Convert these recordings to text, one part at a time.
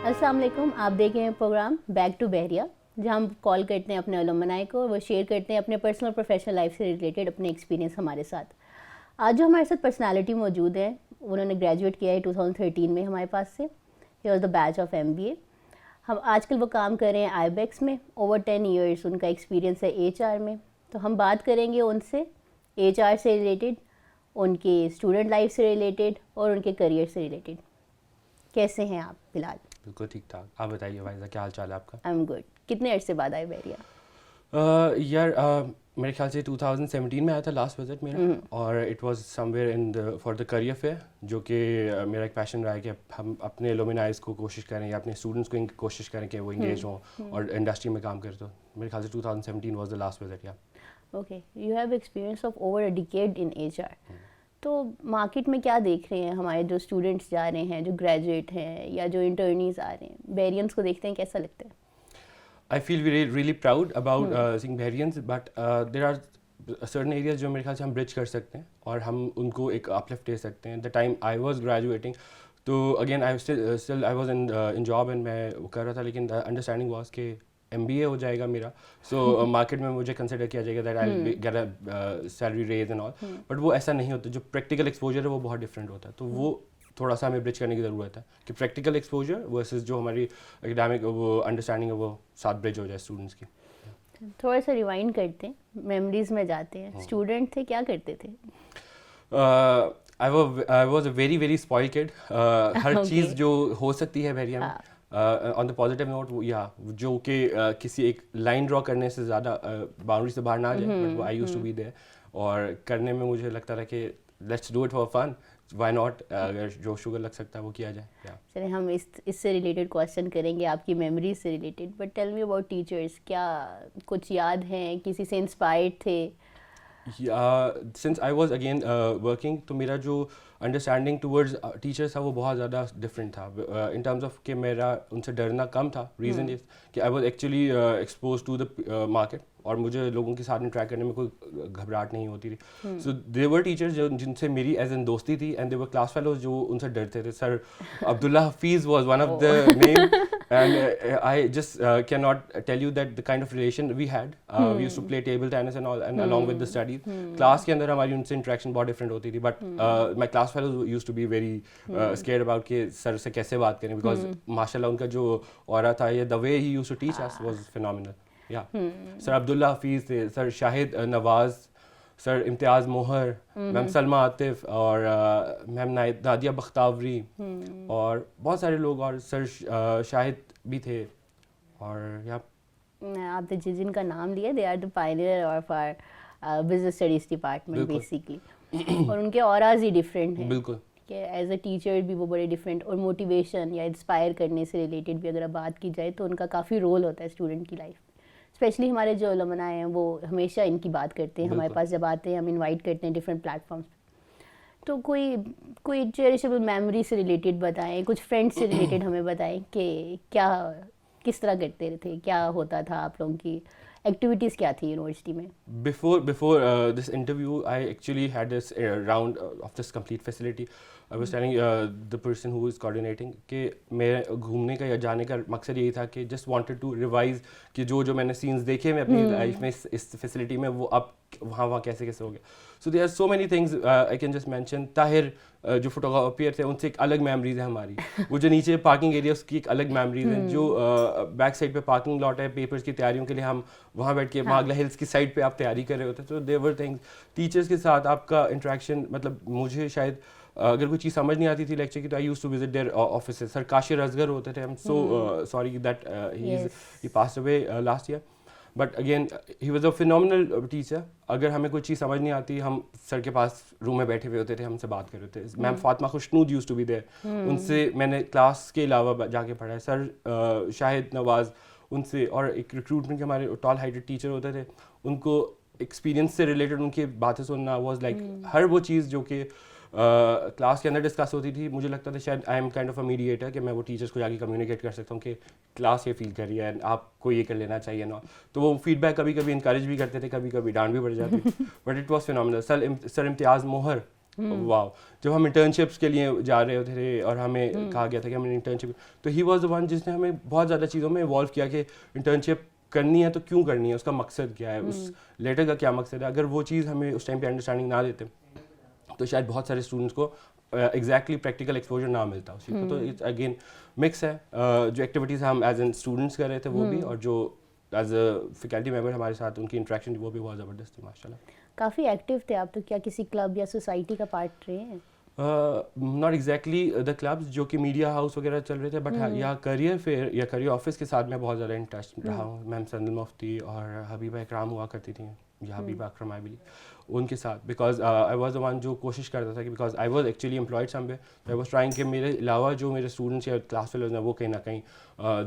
السلام علیکم. آپ دیکھ رہے ہیں پروگرام بیک ٹو بحریہ, جہاں ہم کال کرتے ہیں اپنے الومنائی کو, وہ شیئر کرتے ہیں اپنے پرسنل پروفیشنل لائف سے ریلیٹڈ اپنے ایکسپیرینس ہمارے ساتھ. آج جو ہمارے ساتھ پرسنالٹی موجود ہے, انہوں نے گریجویٹ کیا ہے 2013 میں ہمارے پاس سے. He was the batch of MBA. ہم آج کل وہ کام کر رہے ہیں IBEX میں. اوور 10 ایئرس ان کا ایکسپیرینس ہے HR میں. تو ہم بات کریں گے ان سے HR سے ریلیٹڈ, ان کے اسٹوڈنٹ لائف سے ریلیٹڈ اور ان کے کریئر سے ریلیٹڈ. کیسے ہیں آپ فی الحال؟ بالکل ٹھیک ٹھاک. آپ بتائیے وائزہ, کیا حال چال ہے آپ کا؟ I am good. کتنے عرصے بعد آئے بحریہ؟ یار میرے خیال سے 2017 میں آیا تھا لاسٹ وزٹ میرا, اور it was somewhere in for the career fair, جو کہ میرا ایک پیشن رہا ہے کہ ہم اپنے لومینائز کو کوشش کریں یا اپنے اسٹوڈنٹس کو کوشش کریں کہ وہ انگیج ہوں اور انڈسٹری میں کام کریں. تو میرے خیال سے 2017 واز دا لاسٹ وزٹ. یا okay, you have experience of over a decade in HR. تو مارکیٹ میں کیا دیکھ رہے ہیں ہمارے جو اسٹوڈنٹس جا رہے ہیں, جو گریجویٹ ہیں یا جو انٹرنیز آ رہے ہیں, بحریئنس کو دیکھتے ہیں, کیسا لگتا ہے؟ I feel really proud about seeing Bahrians, but there are certain areas جو میرے خیال سے ہم برج کر سکتے ہیں اور ہم ان کو ایک اپلفٹ دے سکتے ہیں. The time I was graduating, تو again I was in job and میں کر رہا تھا, لیکن understanding was کہ MBA ہو جائے گا میرا, سو مارکیٹ میں مجھے کنسیڈر کیا جائے گا that I get a salary raise and all. But وہ ایسا نہیں ہوتا. جو پریکٹیکل ایکسپوجر ہے وہ بہت ڈفرینٹ ہوتا ہے. تو وہ تھوڑا سا ہمیں برج کرنے کی ضرورت ہے کہ پریکٹیکل ایکسپوجر ورسز جو ہماری اکیڈیمک وہ انڈرسٹینڈنگ ہے وہ ساتھ برج ہو جائے اسٹوڈنٹس کی. تھوڑا سا ریوائنڈ کرتے ہیں, میموریز میں جاتے ہیں. اسٹوڈنٹ تھے, کیا کرتے تھے؟ I was a very spoil kid. ہر چیز جو ہو سکتی ہے بحریہ میں آن دا پازیٹیو نوٹ, یا جو کہ کسی ایک لائن ڈرا کرنے سے زیادہ باؤنڈری سے باہر نہ آ جائے, بٹ وہ I used to be there. اور کرنے میں مجھے لگتا تھا کہ let's do it for fun, why not, اگر جو شوگر لگ سکتا ہے وہ کیا جائے. چلیں ہم اس سے ریلیٹڈ کوشچن کریں گے, آپ کی میموریز سے related. But tell me about teachers. کیا کچھ یاد ہیں, کسی سے انسپائرڈ تھے؟ Since I was again working, تو میرا جو انڈرسٹینڈنگ ٹورڈز ٹیچرس تھا وہ بہت زیادہ ڈفرینٹ تھا ان ٹرمز آف کہ میرا ان سے ڈرنا کم تھا. ریزن از کہ I was actually expose to the market, اور مجھے لوگوں کے ساتھ انٹریکٹ کرنے میں کوئی گھبراہٹ نہیں ہوتی تھی. سو دے ور ٹیچرز جن سے میری ایز این دوستی تھی, and they were class fellows جو ان سے ڈرتے تھے. Sir Abdullah Hafeez was one of the name, and I just cannot tell you that the kind of relation we had. We used to play table tennis and all, and along with the studies. Class کے اندر ہماری ان سے interaction بہت different ہوتی تھی, but my class fellows used to be very scared about کہ سر سے کیسے بات کریں, because ماشاء اللہ ان کا جو اورا تھا, یا the way he used to teach us was phenomenal. سر عبداللہ حفیظ تھے, سر شاہد نواز, سر امتیاز موہر, میم سلمہ عاطف, اور میم نادیہ بختاوری, اور بہت سارے لوگ, اور سر شاہد بھی تھے. اور آپ نے جن کا نام لیا, they are the pioneer of our business studies department basically, اور ان کے اوراز ہی ڈفرینٹ ہیں. بالکل, کہ ایز اے ٹیچر بھی وہ بڑے ڈفرینٹ, اور موٹیویشن یا انسپائر کرنے سے ریلیٹڈ بھی اگر بات کی جائے تو ان کا کافی رول ہوتا ہے اسٹوڈنٹ کی لائف. اسپیشلی ہمارے جو علماء ہیں وہ ہمیشہ ان کی بات کرتے ہیں, ہمارے پاس جب آتے ہیں ہم انوائٹ کرتے ہیں ڈفرینٹ پلیٹفارمس پہ. تو کوئی چیریشبل میموری سے ریلیٹڈ بتائیں, کچھ فرینڈ سے ریلیٹڈ ہمیں بتائیں کہ کیا کس طرح کرتے تھے, کیا ہوتا تھا, آپ لوگوں کی ایکٹیویٹیز کیا تھی یونیورسٹی میں؟ Before this interview, I actually had this round of this complete facility. I was telling the person who was coordinating کہ میں گھومنے کا یا جانے کا مقصد یہی تھا کہ just wanted to revise کہ جو میں نے سینس دیکھے میں اپنی لائف میں اس فیسلٹی میں, وہ اب وہاں کیسے ہو گیا. So there are so many things I can just mention. Tahir جو فوٹوگرافر تھے, ان سے ایک الگ میموریز ہے ہماری. وہ جو نیچے پارکنگ ایریا, اس کی ایک الگ میموریز ہیں. جو بیک سائڈ پہ پارکنگ لاٹ ہے پیپرز کی تیاریوں کے لیے, ہم وہاں بیٹھ کے ماگلا ہلس کی سائڈ پہ آپ تیاری کر رہے ہوتے ہیں. تو there were things. ٹیچرس کے ساتھ آپ کا انٹریکشن, مطلب مجھے شاید اگر کوئی چیز سمجھ نہیں آتی تھی لیکچر کی, تو I used to visit their offices. Sir Kashar Asghar ہوتے تھے. I'm so sorry that he passed away last year. But again, he was a phenomenal teacher. اگر ہمیں کوئی چیز سمجھ نہیں آتی, ہم سر کے پاس روم میں بیٹھے ہوئے ہوتے تھے, ہم سے بات کر رہے ہوتے. میم Fatima Khushnood used to be there. ان سے میں نے کلاس کے علاوہ جا کے پڑھا ہے. سر شاہد نواز, ان سے, اور ایک ریکروٹمنٹ کے ہمارے ٹال ہائٹڈ ٹیچر ہوتے تھے, ان کو ایکسپیرینس سے ریلیٹڈ ان کی باتیں سننا واز لائک ہر وہ چیز جو کہ کلاس کے اندر ڈسکس ہوتی تھی. مجھے لگتا تھا شاید I am kind of a mediator, کہ میں وہ ٹیچرس کو جا کے کمیونیکیٹ کر سکتا ہوں کہ کلاس یہ فیل کر رہی ہے, آپ کو یہ کر لینا چاہیے نا. تو وہ فیڈ بیک کبھی کبھی انکریج بھی کرتے تھے, کبھی کبھی ڈانٹ بھی پڑ جاتی. But it was phenomenal. Sir Imtiaz Mohar, واو. جب ہم انٹرنشپس کے لیے جا رہے ہوتے تھے اور ہمیں کہا گیا تھا کہ ہم انٹرنشپ, تو ہی واز دا ون جس نے ہمیں بہت زیادہ چیزوں میں انوالو کیا کہ انٹرنشپ کرنی ہے تو کیوں کرنی ہے, اس کا مقصد کیا ہے, اس لیٹر کا کیا مقصد ہے. اگر وہ چیز ہمیں اس ٹائم پہ انڈرسٹینڈنگ نہ دیتے تو شاید بہت سارے اسٹوڈنٹس کو ایگزیکٹلی پریکٹیکل ایکسپوجر نہ ملتا اسی کو. تو اٹس اگین مکس ہے, جو ایکٹیویٹیز ہم ایز این اسٹوڈنٹس کر رہے تھے وہ بھی, اور جو ایز اے فیکلٹی ممبر ہمارے ساتھ ان کی انٹریکشن وہ بھی بہت زبردست تھی ماشاء اللہ. کافی ایکٹیو تھے آپ, تو کیا کسی کلب یا سوسائٹی کا پارٹ رہے ہیں؟ ناٹ ایگزیکٹلی دا کلبس جو کہ میڈیا ہاؤس وغیرہ چل رہے تھے, بٹ یا کریئر فیئر یا کریئر آفس کے ساتھ میں بہت زیادہ ان ٹچ رہا ہوں. میم سندل مفتی اور حبیبہ اکرام ہوا کرتی تھیں, یا حبیبہ اکرم آئی بلیو, ان کے ساتھ, because I was the one جو کوشش کرتا تھا کہ because I was actually employed some way, I was trying کہ میرے علاوہ جو میرے اسٹوڈنٹس یا کلاس فیلوز ہیں وہ کہیں نہ کہیں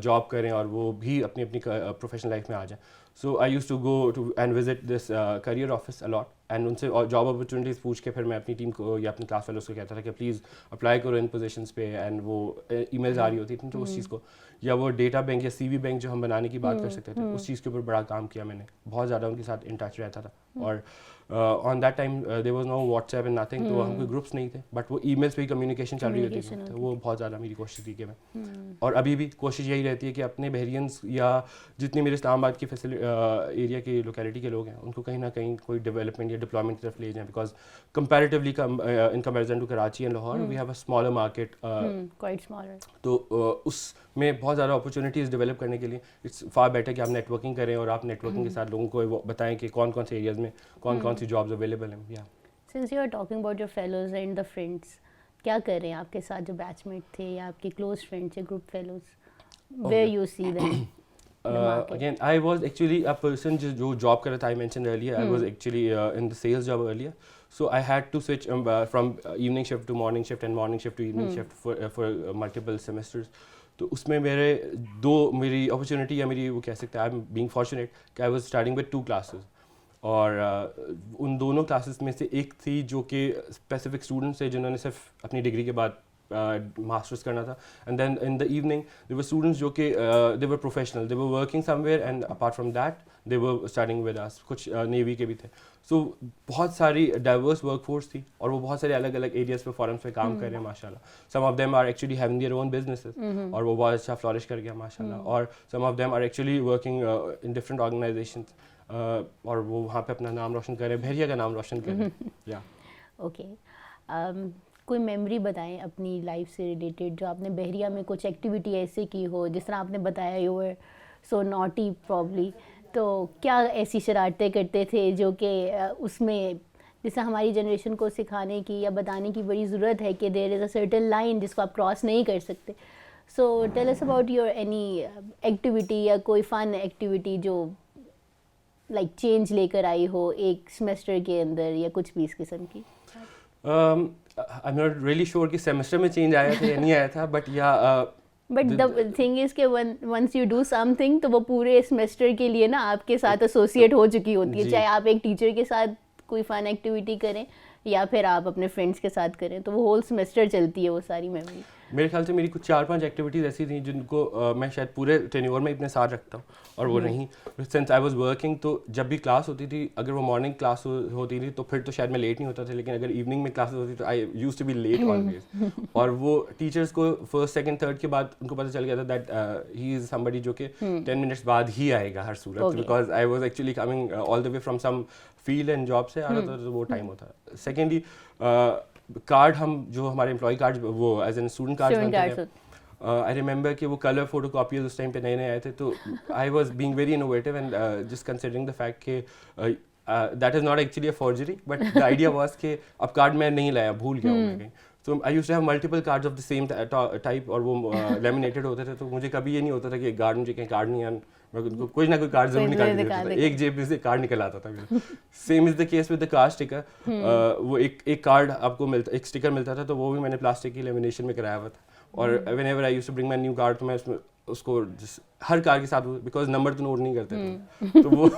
جاب کریں اور وہ بھی اپنی اپنی پروفیشنل لائف میں آ جائیں. So I used to go to and visit this career office الاٹ, اینڈ ان سے جاب اپرچونیٹیز پوچھ کے پھر میں اپنی ٹیم کو یا اپنی کلاس فیلوز کو کہتا تھا کہ پلیز اپلائی کرو ان پوزیشنس پہ, اینڈ وہ ای میلز آ رہی ہوتی تھیں تو اس چیز کو, یا وہ ڈیٹا بینک یا سی وی بینک جو ہم بنانے کی بات کر سکتے تھے, اس چیز کے اوپر بڑا کام کیا میں نے, بہت زیادہ ان کے ساتھ ان ٹچ رہتا تھا. اور on that time there was no WhatsApp and nothing, تو ہم کوئی گروپس نہیں تھے, بٹ وہ ای میلس پہ ہی کمیونیکیشن چل رہی ہوتی تھی. تو وہ بہت زیادہ میری کوشش تھی کہ میں, اور ابھی بھی کوشش یہی رہتی ہے کہ اپنے بحرینس یا جتنے میرے اسلام آباد کے ایریا کے لوکیلٹی کے لوگ ہیں ان کو کہیں نہ کہیں کوئی ڈیولپمنٹ یا ڈپلائمنٹ کی طرف لے جائیں, because comparatively in comparison to Karachi and Lahore we have a smaller market, تو اس میں بہت زیادہ اپرچونیٹیز ڈیولپ کرنے کے لیے اٹس فار بیٹر کہ آپ نیٹ ورکنگ کریں, اور آپ نیٹ ورکنگ کے ساتھ لوگوں کو بتائیں کہ کون کون سے ایریاز میں کون کون سی جابز اویلیبل ہیں. یا since you are talking about your fellows and the friends, کیا کر رہے ہیں آپ کے ساتھ جو بیچ میٹ تھے یا آپ کے کلوز فرینڈس یا group fellows, where you see them? Again, I was actually a person جو job کر رہا تھا. I mentioned earlier, I was actually in the sales job earlier. So I had to switch from evening shift to morning shift and morning shift to evening shift for multiple semesters. تو اس میں میری opportunity یا میری وہ کہہ سکتے ہیں آئی ایم بینگ فارچونیٹ کہ I was starting with 2 classes, اور ان دونوں کلاسز میں سے ایک تھی جو کہ اسپیسیفک اسٹوڈنٹس تھے جنہوں نے صرف اپنی ڈگری کے بعد ماسٹرس کرنا تھا, and then in the evening they were students جو کہ they were professional, they were working somewhere, and apart from that they were starting with us, کچھ نیوی کے بھی تھے. سو بہت ساری ڈائیورس ورک فورس تھی, اور وہ بہت سارے الگ الگ ایریاز پہ فارمس پہ کام کر رہے ہیں ماشاء اللہ. Some of them are actually having their own businesses, اور وہ بہت اچھا فلورش کر گیا ماشاء اللہ, اور some of them are actually working in different organisations, اور وہ وہاں پہ اپنا نام روشن کریں, بحریہ کا نام روشن کریں. یا اوکے, کوئی میموری بتائیں اپنی لائف سے ریلیٹڈ جو آپ نے بحریہ میں کچھ ایکٹیویٹی ایسے کی ہو, جس طرح آپ نے بتایا you were so naughty probably, تو کیا ایسی شرارتیں کرتے تھے جو کہ اس میں جیسے ہماری جنریشن کو سکھانے کی یا بتانے کی بڑی ضرورت ہے کہ دیر از اے سرٹن لائن جس کو آپ کراس نہیں کر سکتے. So tell us about your any activity یا کوئی فن ایکٹیویٹی جو لائک چینج لے کر آئی ہو ایک سیمسٹر کے اندر یا کچھ بھی اس قسم کی. I'm not really sure کہ سیمسٹر میں چینج آیا تھا یا نہیں آیا تھا, بٹ یا بٹ دا تھنگ از کہ once you do something تو وہ پورے سیمسٹر کے لیے نا آپ کے ساتھ ایسوسیٹ ہو چکی ہوتی ہے, چاہے آپ ایک ٹیچر کے ساتھ کوئی فن ایکٹیویٹی کریں یا پھر آپ اپنے فرینڈس کے ساتھ کریں, تو وہ ہول سیمسٹر چلتی ہے وہ ساری میموری. میرے خیال سے میری کچھ 4-5 ایکٹیویٹیز ایسی تھیں جن کو میں شاید پورے ٹینیور میں اتنے ساتھ رکھتا ہوں, اور وہ نہیں سنس آئی واز ورکنگ, تو جب بھی کلاس ہوتی تھی, اگر وہ مارننگ کلاس ہوتی تھی تو پھر تو شاید میں لیٹ نہیں ہوتا تھا, لیکن اگر ایوننگ میں کلاسز ہوتی تو I used to be late always. اور وہ ٹیچرس کو فرسٹ سیکنڈ تھرڈ کے بعد ان کو پتہ چل گیا تھا دیٹ ہی از سمبڈی جو کہ 10 منٹس بعد ہی آئے گا ہر صورت, because I was actually coming all the way from some field and job سے آ رہا تھا, تو وہ ٹائم ہوتا. سیکنڈلی کارڈ ہم جو ہمارے امپلائی کارڈ وہ ایز این اسٹوڈنٹ کارڈ بنتے ہیں, آئی ریممبر کہ وہ کلر فوٹو کاپیز اس ٹائم پہ نئے آئے تھے, تو I was being very innovative and just considering the fact کہ that is not actually a forgery, but the idea was کہ اب کارڈ میں نہیں لایا, بھول گیا ہوں میں کہیں. So I used to have multiple cards of the same type, اور وہ لیمینیٹڈ ہوتے تھے, تو مجھے کبھی یہ نہیں ہوتا تھا کہ گارڈ مجھے کہیں کارڈ نہیں آن, کوئی نہ کوئی کارڈ ضرور نکال کے دیتا تھا, ایک جیب میں سے کارڈ نکل آتا تھا. Same is the case with the car sticker, وہ ایک کارڈ آپ کو ملتا, ایک اسٹیکر ملتا تھا, تو وہ بھی میں نے پلاسٹک کی لیمینیشن میں کرایا ہوا تھا, اور whenever I used to bring my new card, تو میں اس کو ہر کار کے ساتھ, بیکاز نمبر تو نوٹ نہیں کرتے تھے, تو وہ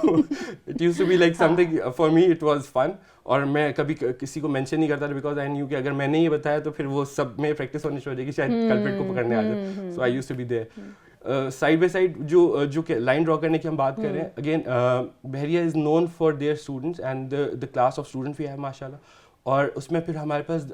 it used to be like something for me, it was fun. اور میں کبھی کسی کو مینشن نہیں کرتا تھا, بیکاز آئی نیو کہ اگر میں نے یہ بتایا تو پھر وہ سب میں پریکٹس ہونی شروع ہو جائے گی, شاید کلپریٹ کو پکڑنے آ جائے. So I used to be there. Side by side جو کہ لائن ڈرا کرنے کی ہم بات کر رہے ہیں, again Bahria is known for their students and the class of student we have ماشاء اللہ, اور اس میں پھر ہمارے پاس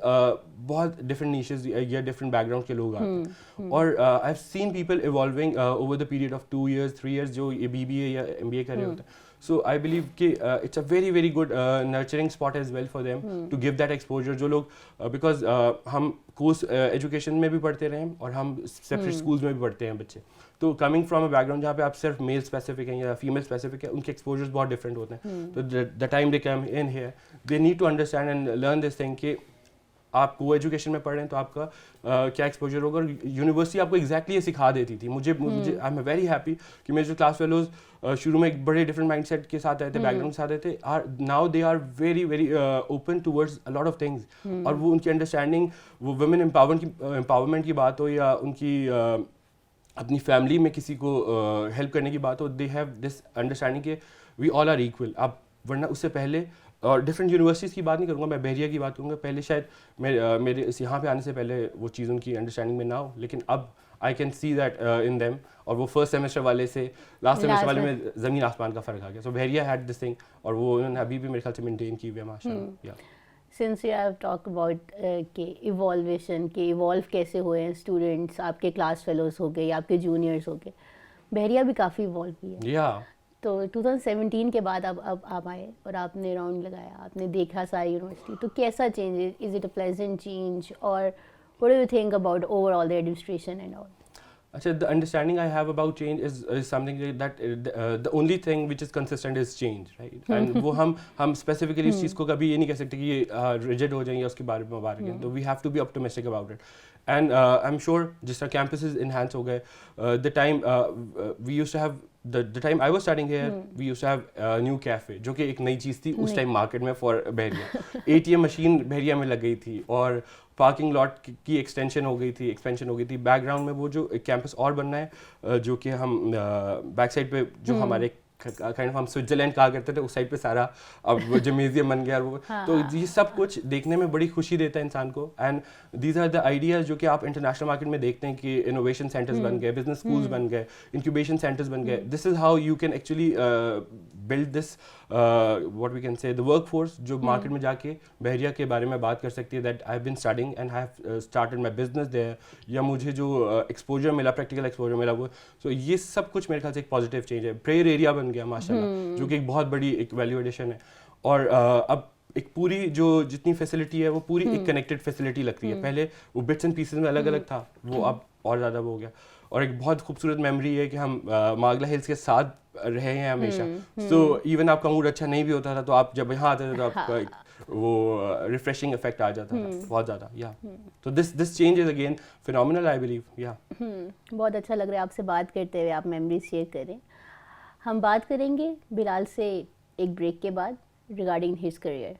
بہت ڈفرینٹ نیشز یا ڈفرینٹ بیک گراؤنڈ کے لوگ آتے ہیں. اور I have seen people evolving over the period of 2 years 3 years جو یہ BBA یا MBA کر رہے ہوتے ہیں. سو آئی بلیو کہ it's a very very good nurturing spot as well for them to give that exposure. جو لوگ بیکاز ہم کورس ایجوکیشن میں بھی پڑھتے رہے ہیں اور ہم سیپریٹ اسکولس میں بھی پڑھتے ہیں بچے, تو coming from a back ground جہاں پہ آپ صرف میل اسپیسیفک ہیں یا فیمیل اسپیسیفک ہیں, ان کے ایکسپوجرز بہت ڈفرینٹ ہوتے ہیں. تو the time they come in here they need to understand and learn this thing کہ آپ کو ایجوکیشن میں پڑھ رہے ہیں تو آپ کا کیا ایکسپوجر ہوگا. اور یونیورسٹی آپ کو ایگزیکٹلی یہ سکھا دیتی تھی. مجھے آئی ایم ویری ہیپی کہ میرے جو کلاس فیلوز شروع میں ایک بڑے ڈفرینٹ مائنڈ سیٹ کے ساتھ آئے تھے, بیک گراؤنڈ کے ساتھ آئے تھے, now they are very very open towards a lot of things. اور وہ ان کی انڈرسٹینڈنگ, وہ ویمن امپاورمنٹ کی بات ہو یا ان کی اپنی فیملی میں کسی کو ہیلپ کرنے کی بات ہو, دے ہیو دس انڈرسٹینڈنگ کہ وی آل آر ایکول. اب ورنہ اس سے پہلے, اور ڈفرینٹ یونیورسٹیز کی بات نہیں کروں گا, میں بحریہ کی بات کروں گا, پہلے شاید میرے یہاں پہ آنے سے پہلے وہ چیز ان کی انڈرسٹینڈنگ میں نہ ہو, لیکن اب I can see that in them. اور وہ فرسٹ سیمسٹر والے سے لاسٹ سیمسٹر والے میں زمین آسمان کا فرق آ گیا. سو بحریہ ہیڈ دس تھنگ, اور وہ انہوں نے ابھی بھی میرے خیال سے مینٹین کی ہوئی ہے ماشاء اللہ. Since you have talk about کہ ایوالویشن کہ ایوالو کیسے ہوئے ہیں اسٹوڈنٹس, آپ کے کلاس فیلوز ہو گئے یا آپ کے جونیئرس ہو گئے, بحریہ بھی کافی ایوالو ہوئی ہے. تو 2017 کے بعد اب آپ آئے اور آپ نے راؤنڈ لگایا, آپ نے دیکھا ساری یونیورسٹی, تو کیسا چینج ہے؟ Is it a pleasant change, اور what do you think about overall the administration and all? Achha, the understanding I have about change is something that the only thing which is consistent is change, right? And وہ ہم specifically اس چیز کو کبھی یہ نہیں کہہ سکتے کہ یہ rigid ہو جائیں یا اس کے بارے میں بات کریں. تو we have to be optimistic about it. And I'm sure جس طرح campuses enhance ہو گئے, the time we used to have the time I was studying here, we used to have new cafe, جو کہ ایک نئی چیز تھی اس ٹائم مارکیٹ میں فار بحریہ. ATM مشین بحریہ میں لگ گئی تھی, اور پارکنگ لاٹ کی ایکسٹینشن ہو گئی تھی, ایکسپینشن ہو گئی تھی. بیک گراؤنڈ میں وہ جو کیمپس اور بننا ہے, جو کہ ہم بیک سائڈ پہ جو ہمارے ہم سوئٹزرلینڈ کہا کرتے تھے, اس سائڈ پہ سارا اب وہ جو میوزیم بن گیا, وہ تو یہ سب کچھ دیکھنے میں بڑی خوشی دیتا ہے انسان کو. And these are the ideas جو کہ آپ انٹرنیشنل مارکیٹ میں دیکھتے ہیں کہ انوویشن سینٹرز بن گئے, بزنس اسکولز بن گئے, انکیوبیشن سینٹرز بن گئے. This is how you can actually build this what we can say the workforce, جو مارکیٹ میں جا کے بحریہ کے بارے میں بات کر سکتی ہے that I have been studying and have started my business there, یا مجھے جو ایکسپوجر ملا, پریکٹیکل ایکسپوجر ملا وہ. سو یہ سب کچھ میرے خیال سے ایک پازیٹیو چینج ہے. پریئر ایریا بن گیا ماشاء اللہ, جو کہ ایک بہت بڑی ایک ویلیو ایڈیشن ہے. اور اب ایک پوری جو جتنی فیسلٹی ہے وہ پوری ایک کنیکٹڈ فیسلٹی لگتی ہے. پہلے وہ بٹس اینڈ پیسز میں الگ الگ تھا, وہ اب اور زیادہ وہ ہو گیا. اور ایک بہت خوبصورت میموری ہے کہ ہم ماگلا ہلس کے ساتھ رہے ہیں ہمیشہ. سو ایون آپ کا موڈ اچھا نہیں بھی ہوتا تھا, تو آپ جب یہاں آتے تھے تو آپ کا وہ ریفریشنگ افیکٹ آ جاتا تھا بہت زیادہ. یا تو this change is again phenomenal I believe. یا بہت اچھا لگ رہا ہے آپ سے بات کرتے ہوئے, آپ میموریز شیئر کریں. ہم بات کریں گے بلال سے ایک بریک کے بعد regarding his career.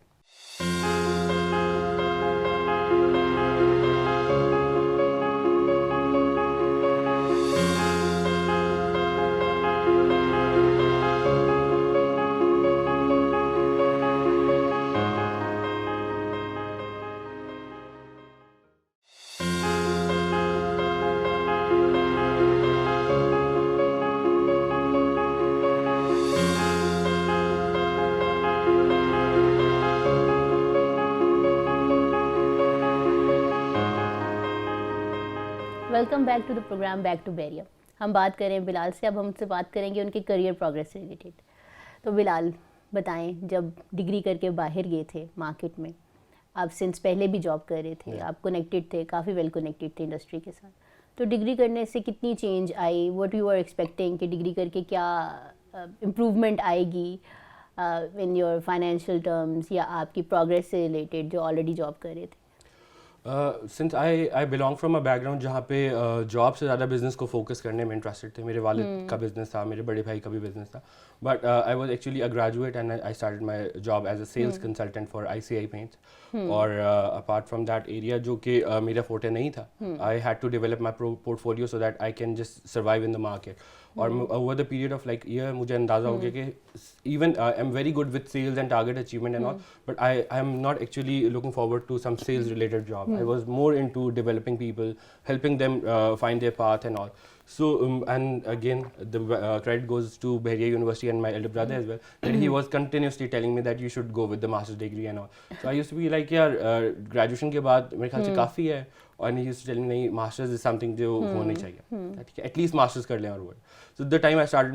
Welcome back to the program back to Bahria. ہم بات کریں بلال سے, اب ہم سے بات کریں گے ان کے کریئر پروگریس سے ریلیٹڈ. تو بلال بتائیں, جب ڈگری کر کے باہر گئے تھے مارکیٹ میں, آپ سنس پہلے بھی جاب کر رہے تھے, آپ کنیکٹڈ تھے, کافی ویل کنیکٹڈ تھے انڈسٹری کے ساتھ, تو ڈگری کرنے سے کتنی چینج آئی؟ واٹ یو آر ایکسپیکٹنگ کہ ڈگری کر کے کیا امپروومنٹ آئے گی ان یور فائنینشیل ٹرمز, یا آپ کی پروگریس سے ریلیٹڈ جو آلریڈی جاب کر رہے تھے؟ Since I belong from a back ground جہاں پہ جاب سے زیادہ بزنس کو فوکس کرنے میں انٹرسٹڈ تھے. میرے والد کا بزنس تھا, میرے بڑے بھائی کا بھی بزنس تھا, but I was actually a graduate and I started my job as a sales consultant for ICI paints. اور اپارٹ فرام دیٹ ایریا جو کہ میرا فورٹے نہیں تھا, I had to develop my portfolio so that I can just survive in the market. اور over the period of like year مجھے اندازہ ہو گیا کہ even I am very good with sales and target achievement and all, but I am not actually looking forward to some sales related job. I was more into developing people, helping them find their path and all. So and again the credit goes to Bahria University and my elder brother as well, that he was continuously telling me that you should go with the master's degree and all. So I used to be like yaar graduation ke baad mere khayal se kafi hai, and he used to tell me nahi, masters is something jo honi chahiye, at least masters kar le aur wo. So the time I started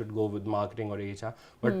should go with marketing or HR, but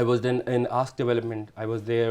I was then in Ask Development. I was there.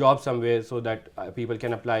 job somewhere so that people can apply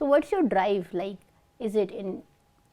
So what's your drive like? Is it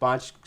5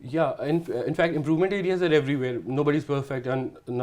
Yeah, in fact, improvement areas are everywhere. Nobody's perfect, and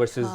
versus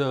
the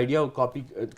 idea copy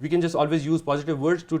We can just always use positive words to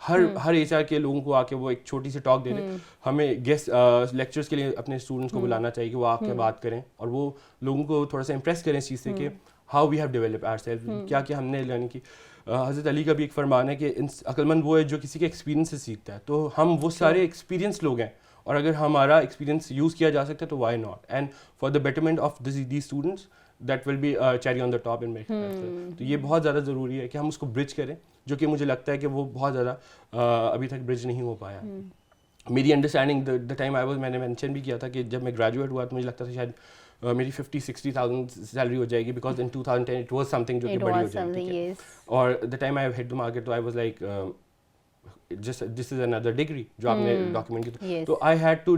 ہر H R کے لوگوں کو آ کے وہ ایک چھوٹی سی talk دے دیں. ہمیں گیسٹ لیکچرز کے لیے اپنے اسٹوڈنٹس کو بلانا چاہیے کہ وہ آ کے بات کریں اور وہ لوگوں کو تھوڑا سا امپریس کریں اس چیز سے کہ how we have develop our self, کیا کیا ہم نے لرن کی. حضرت علی کا بھی ایک فرمان ہے کہ عقل مند وہ ہے جو کسی کے ایکسپیرینس سے سیکھتا ہے. تو ہم وہ سارے ایکسپیرینس لوگ ہیں, اور اگر ہمارا ایکسپیرینس یوز کیا جا سکتا ہے تو why not, and for the betterment of these students that will be cherry on the top in میرے خیال سے. تو یہ بہت زیادہ ضروری ہے کہ ہم اس کو برج کریں, جو کہ مجھے لگتا ہے کہ وہ بہت زیادہ ابھی تک برج نہیں ہو پایا. میری understanding the time I was, میں نے مینشن بھی کیا تھا کہ جب میں گریجویٹ ہوا تو مجھے لگتا تھا شاید میری 50,000-60,000 سیلری ہو جائے گی, because in 2010 it was some thing جو کہ بڑی ہو جائے گی. اور دا time I hit the market تو I was like just this is اندر ڈگری جو آپ نے ڈاکیومنٹ کی. تو I had to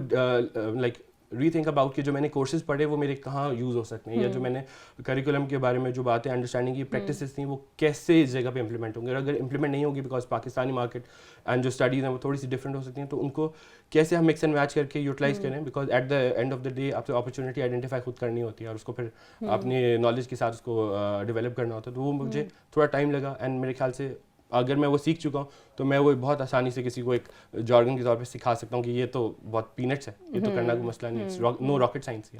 like rethink about کہ جو میں نے کورسز پڑھے وہ میرے کہاں یوز ہو سکتے ہیں, یا جو میں نے کریکولم کے بارے میں جو باتیں انڈرسٹینڈنگ کی پریکٹسز تھیں وہ کیسے اس جگہ پہ امپلیمنٹ ہوں گے. اور اگر امپلیمنٹ نہیں ہوگی بیکاز پاکستانی مارکیٹ اینڈ جو اسٹڈیز ہیں وہ تھوڑی سی ڈفرینٹ ہو سکتی ہیں, تو ان کو کیسے ہم مکس اینڈ میچ کر کے یوٹیلائز کریں, because at the end of the day آپ کو اپرچونیٹی آئیڈینٹیفائی خود کرنی ہوتی ہے اور اس کو پھر اپنی نالج کے ساتھ اس کو ڈیولپ کرنا ہوتا ہے. تو وہ مجھے تھوڑا ٹائم لگا, اینڈ میرے خیال سے اگر میں وہ سیکھ چکا ہوں تو میں وہ بہت آسانی سے کسی کو ایک جارگن کے طور پہ سکھا سکتا ہوں کہ یہ تو بہت پینٹس ہے, یہ تو کرنا کوئی مسئلہ نہیں ہے, no rocket science.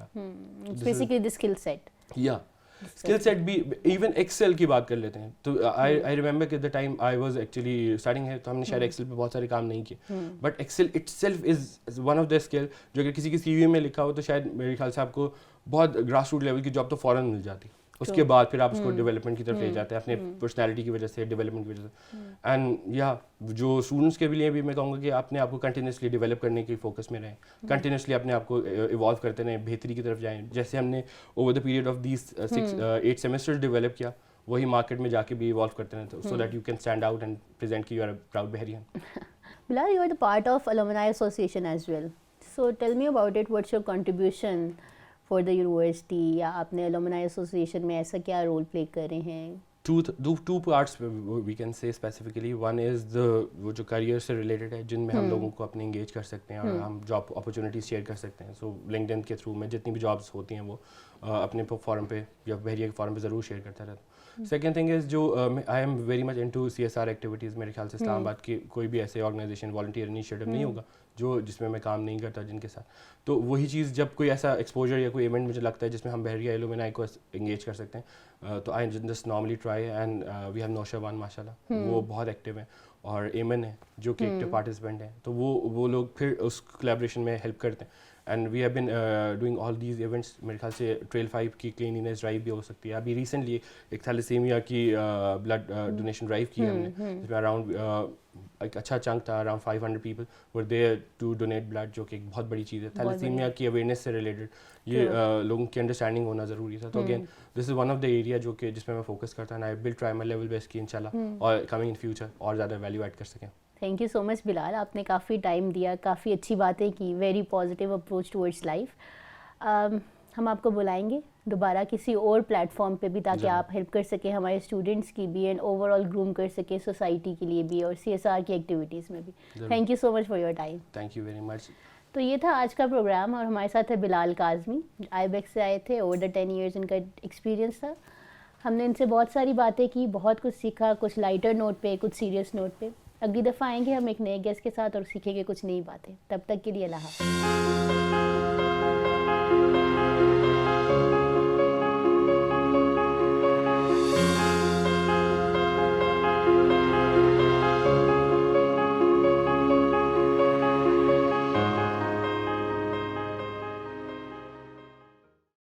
Basically the skill set, یا اسکل سیٹ بھی ایون ایکسل کی بات کر لیتے ہیں. تو آئی ریمبر کہ the time I was actually starting ہے تو ہم نے شاید ایکسل پہ بہت سارے کام نہیں کیے, but Excel itself is one of the skill جو اگر کسی کی سی وی میں لکھا ہو تو شاید میرے خیال سے آپ کو بہت گراس روٹ لیول کی جاب تو فوراً مل جاتی. اس کے بعد پھر آپ اس کو ڈیولپمنٹ کی طرف لے جاتے ہیں اپنے پرسنالٹی کی وجہ سے, ڈیولپمنٹ کی وجہ سے. اینڈ یا جو اسٹوڈنٹس کے لیے بھی میں کہوں گا کہ اپنے آپ کو کنٹینیوسلی ڈیولپ کرنے کی فوکس میں رہیں, کنٹینیوسلی اپنے آپ کو ایوالو کرتے رہیں, بہتری کی طرف جائیں. جیسے ہم نے over the period of these 8 semesters develop کیا, وہی مارکیٹ میں جا کے بھی ایوالو کرتے رہیں, so that you can stand out and present کہ you are a proud Bahrian. Bilal, you are the part of Alumni Association as well. So tell me about it. What's your contribution for the university, یا آپ نے alumni association میں ایسا کیا role play کر رہے ہیں؟ Two parts we can say specifically. One is وہ جو کریئر سے ریلیٹڈ ہے, جن میں ہم لوگوں کو اپنے انگیج کر سکتے ہیں اور ہم جاب اپرچونیٹیز شیئر کر سکتے ہیں. سو لنکڈن کے تھرو میں جتنی بھی جابس ہوتی ہیں وہ اپنے فورم پہ یا بحریہ کے فورم پہ ضرور شیئر کرتا رہتا ہوں. سیکنڈ تھنگ از جو آئی am very much into CSR activities. میرے خیال سے اسلام آباد کی کوئی بھی ایسے آرگنائزیشن والنٹیئر انیشیٹو نہیں ہوگا جس میں کام نہیں کرتا جن کے ساتھ. تو وہی چیز جب کوئی ایسا ایکسپوجر یا کوئی ایونٹ مجھے لگتا ہے جس میں ہم بحریہ ایلومنائی کو انگیج کر سکتے ہیں, تو I just normally try. And we have Noshawan ماشاء اللہ, وہ بہت ایکٹیو ہیں, اور ایمن ہے جو کہ ایکٹیو پارٹیسپینٹ ہیں. تو وہ لوگ پھر اس کولیبریشن میں ہیلپ کرتے ہیں. And we have been doing all these events. میرے خیال سے ٹریل 5 کی کلینینس ڈرائیو بھی ہو سکتی ہے. ابھی ریسنٹلی ایک تھیلیسیمیا کی بلڈ ڈونیشن ڈرائیو کی ہم نے, جس میں اراؤنڈ ایک اچھا چنک تھا, around 500 people were there to donate blood, جو کہ ایک بہت بڑی چیز ہے. تھیلیسیمیا کی اویئرنیس سے ریلیٹڈ یہ لوگوں کی انڈرسٹینڈنگ ہونا ضروری تھا. تو again this is one of the area جو کہ جس میں میں فوکس کرتا ہوں. I will try my level best کی انشاءاللہ اور کمنگ ان فیوچر اور زیادہ ویلیو ایڈ کر سکیں. تھینک یو سو مچ بلال, آپ نے کافی ٹائم دیا, کافی اچھی باتیں کی, very positive approach towards life. ہم آپ کو بلائیں گے دوبارہ کسی اور پلیٹ فارم پہ بھی, تاکہ آپ ہیلپ کر سکیں ہمارے اسٹوڈنٹس کی بھی, اینڈ اوور آل گروم کر سکیں سوسائٹی کے لیے بھی اور CSR کی ایکٹیویٹیز میں بھی. Thank you so much for your time. Thank you very much. تو یہ تھا آج کا پروگرام, اور ہمارے ساتھ ہے بلال کاظمی, IBEX سے آئے تھے. اوور دا 10 ایئرز ان کا ایکسپیرینس تھا. ہم نے ان سے بہت ساری باتیں کی, بہت کچھ سیکھا, کچھ لائٹر نوٹ پہ, کچھ سیریس نوٹ پہ. اگلی دفعہ آئیں گے ہم ایک نئے گیسٹ کے ساتھ اور سیکھیں گے کچھ نئی باتیں. تب تک کے لیے اللہ حافظ.